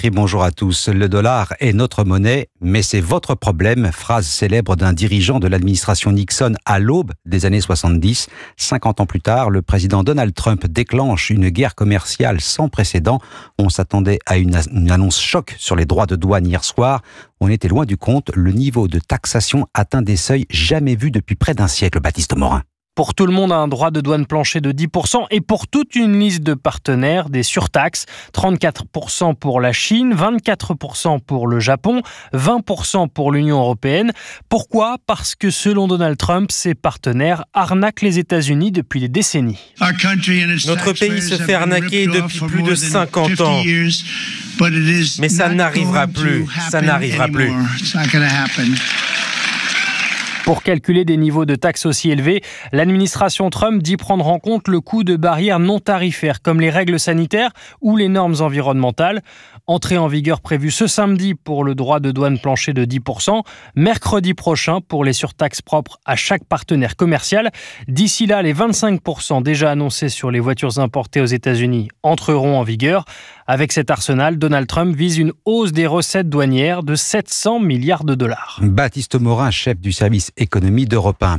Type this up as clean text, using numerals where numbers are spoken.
Dimitri, bonjour à tous. Le dollar est notre monnaie, mais c'est votre problème. Phrase célèbre d'un dirigeant de l'administration Nixon à l'aube des années 70. 50 ans plus tard, le président Donald Trump déclenche une guerre commerciale sans précédent. On s'attendait à une annonce choc sur les droits de douane hier soir. On était loin du compte. Le niveau de taxation atteint des seuils jamais vus depuis près d'un siècle, Baptiste Morin. Pour tout le monde, un droit de douane plancher de 10% et pour toute une liste de partenaires, des surtaxes. 34% pour la Chine, 24% pour le Japon, 20% pour l'Union européenne. Pourquoi ? Parce que selon Donald Trump, ses partenaires arnaquent les États-Unis depuis des décennies. Notre pays se fait arnaquer depuis plus de 50 ans. Mais ça n'arrivera plus. Ça n'arrivera plus. Pour calculer des niveaux de taxes aussi élevés, l'administration Trump dit prendre en compte le coût de barrières non tarifaires comme les règles sanitaires ou les normes environnementales. Entrée en vigueur prévue ce samedi pour le droit de douane plancher de 10%, mercredi prochain pour les surtaxes propres à chaque partenaire commercial. D'ici là, les 25% déjà annoncés sur les voitures importées aux États-Unis entreront en vigueur. Avec cet arsenal, Donald Trump vise une hausse des recettes douanières de 700 milliards de dollars. Baptiste Morin, chef du service économie d'Europe 1.